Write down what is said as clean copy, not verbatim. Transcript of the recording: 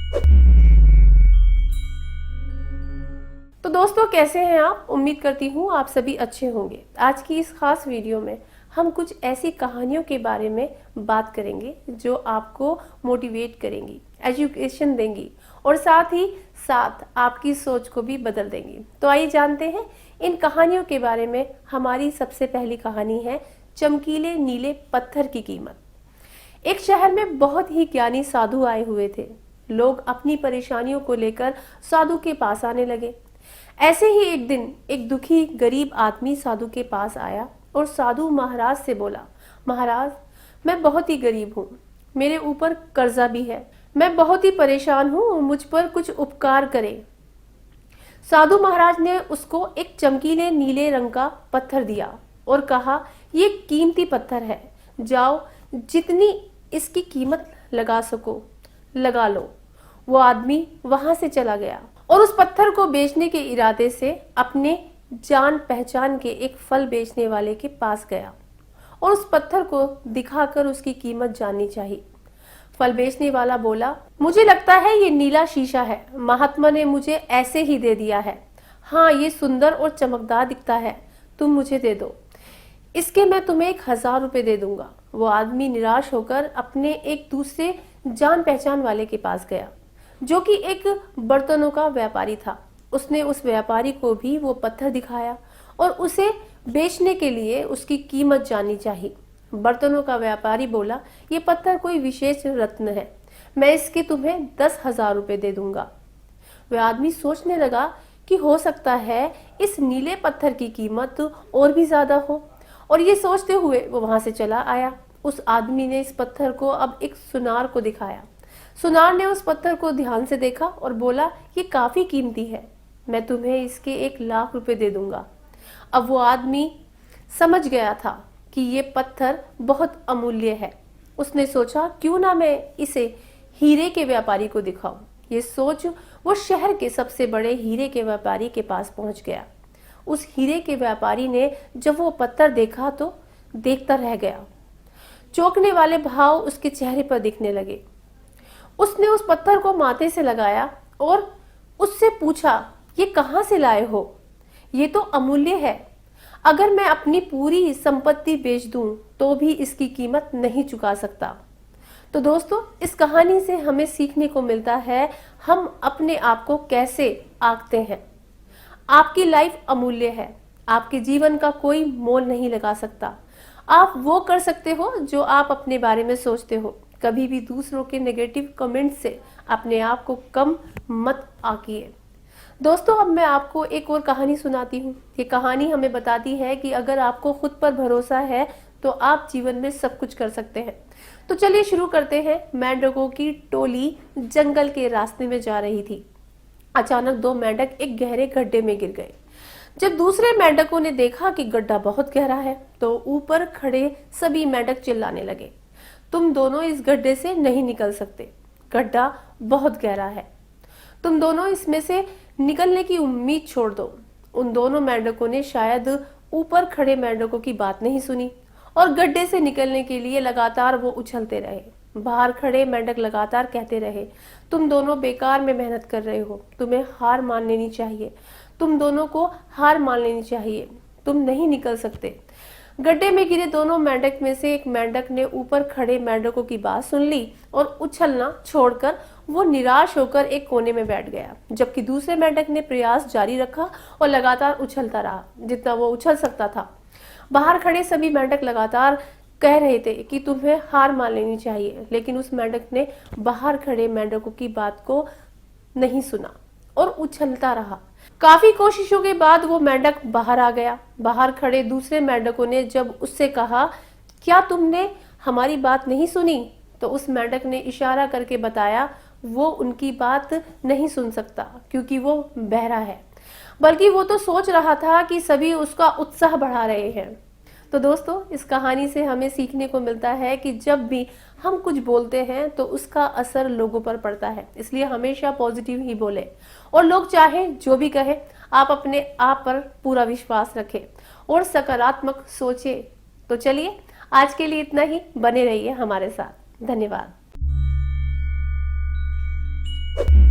तो दोस्तों, कैसे हैं आप? उम्मीद करती हूँ आप सभी अच्छे होंगे। आज की इस खास वीडियो में हम कुछ ऐसी कहानियों के बारे में बात करेंगे जो आपको मोटिवेट करेंगी, एजुकेशन देंगी और साथ ही साथ आपकी सोच को भी बदल देंगी। तो आइए जानते हैं इन कहानियों के बारे में। हमारी सबसे पहली कहानी है चमकीले नीले पत्थर की कीमत। एक शहर में बहुत ही ज्ञानी साधु आए हुए थे। लोग अपनी परेशानियों को लेकर साधु के पास आने लगे। ऐसे ही एक दिन एक दुखी गरीब आदमी साधु के पास आया और साधु महाराज से बोला, महाराज, मैं बहुत ही गरीब हूँ, मेरे ऊपर कर्जा भी है, मैं बहुत ही परेशान हूँ, मुझ पर कुछ उपकार करें। साधु महाराज ने उसको एक चमकीले नीले रंग का पत्थर दिया और कहा, ये कीमती पत्थर है, जाओ जितनी इसकी कीमत लगा सको लगा लो। वो आदमी वहां से चला गया और उस पत्थर को बेचने के इरादे से अपने जान पहचान के एक फल बेचने वाले के पास गया और उस पत्थर को दिखाकर उसकी कीमत जाननी चाहिए। फल बेचने वाला बोला, मुझे लगता है ये नीला शीशा है, महात्मा ने मुझे ऐसे ही दे दिया है। हाँ, ये सुंदर और चमकदार दिखता है, तुम मुझे दे दो, इसके मैं तुम्हें 1000 रुपए दे दूंगा। वो आदमी निराश होकर अपने एक दूसरे जान पहचान वाले के पास गया जो कि एक बर्तनों का व्यापारी था। उसने उस व्यापारी को भी वो पत्थर दिखाया और उसे बेचने के लिए उसकी कीमत जाननी चाहिए। बर्तनों का व्यापारी बोला, ये पत्थर कोई विशेष रत्न है, मैं इसके तुम्हें 10,000 रुपए दे दूंगा। वह आदमी सोचने लगा कि हो सकता है इस नीले पत्थर की कीमत और भी ज्यादा हो, और ये सोचते हुए वो वहां से चला आया। उस आदमी ने इस पत्थर को अब एक सुनार को दिखाया। सुनार ने उस पत्थर को ध्यान से देखा और बोला, ये काफी कीमती है, मैं तुम्हें इसके 1,00,000 रुपए दे दूंगा। अब वो आदमी समझ गया था कि ये पत्थर बहुत अमूल्य है। उसने सोचा, क्यों ना मैं इसे हीरे के व्यापारी को दिखाऊं। ये सोच वो शहर के सबसे बड़े हीरे के व्यापारी के पास पहुंच गया। उस हीरे के व्यापारी ने जब वो पत्थर देखा तो देखता रह गया। चौंकने वाले भाव उसके चेहरे पर दिखने लगे। उसने उस पत्थर को माथे से लगाया और उससे पूछा, ये कहां से लाए हो? ये तो अमूल्य है, अगर मैं अपनी पूरी संपत्ति बेच दूं तो भी इसकी कीमत नहीं चुका सकता। तो दोस्तों, इस कहानी से हमें सीखने को मिलता है हम अपने आप को कैसे आंकते हैं। आपकी लाइफ अमूल्य है, आपके जीवन का कोई मोल नहीं लगा सकता। आप वो कर सकते हो जो आप अपने बारे में सोचते हो। कभी भी दूसरों के नेगेटिव कमेंट से अपने आप को कम मत आंकिए। दोस्तों, अब मैं आपको एक और कहानी सुनाती हूँ। ये कहानी हमें बताती है कि अगर आपको खुद पर भरोसा है तो आप जीवन में सब कुछ कर सकते हैं। तो चलिए शुरू करते हैं। मेंढकों की टोली जंगल के रास्ते में जा रही थी। अचानक 2 मेंढक एक गहरे गड्ढे में गिर गए। जब दूसरे मेंढकों ने देखा कि गड्ढा बहुत गहरा है तो ऊपर खड़े सभी मेंढक चिल्लाने लगे, तुम दोनों इस गड्ढे से नहीं निकल सकते, गड्ढा बहुत गहरा है, तुम दोनों इसमें से निकलने की उम्मीद छोड़ दो। उन दोनों मेंढकों ने शायद ऊपर खड़े मेंढकों की बात नहीं सुनी और गड्ढे से निकलने के लिए लगातार वो उछलते रहे। बाहर खड़े मेंढक लगातार कहते रहे, तुम दोनों बेकार में मेहनत कर रहे हो, तुम्हें हार मान लेनी चाहिए, तुम दोनों को हार मान लेनी चाहिए, तुम नहीं निकल सकते। गड्ढे में गिरे दोनों मेंढक में से एक मेंढक ने ऊपर खड़े मेंढकों की बात सुन ली और उछलना छोड़कर वो निराश होकर एक कोने में बैठ गया, जबकि दूसरे मेंढक ने प्रयास जारी रखा और लगातार उछलता रहा जितना वो उछल सकता था। बाहर खड़े सभी मेंढक लगातार कह रहे थे कि तुम्हें हार मान लेनी चाहिए, लेकिन उस मेंढक ने बाहर खड़े मेंढकों की बात को नहीं सुना और उछलता रहा। काफी कोशिशों के बाद वो मेंढक बाहर आ गया। बाहर खड़े दूसरे मेंढकों ने जब उससे कहा, क्या तुमने हमारी बात नहीं सुनी? तो उस मेंढक ने इशारा करके बताया वो उनकी बात नहीं सुन सकता क्योंकि वो बहरा है, बल्कि वो तो सोच रहा था कि सभी उसका उत्साह बढ़ा रहे हैं। तो दोस्तों, इस कहानी से हमें सीखने को मिलता है कि जब भी हम कुछ बोलते हैं तो उसका असर लोगों पर पड़ता है, इसलिए हमेशा पॉजिटिव ही बोले और लोग चाहे जो भी कहे, आप अपने आप पर पूरा विश्वास रखें और सकारात्मक सोचे। तो चलिए, आज के लिए इतना ही। बने रहिए हमारे साथ। धन्यवाद। है।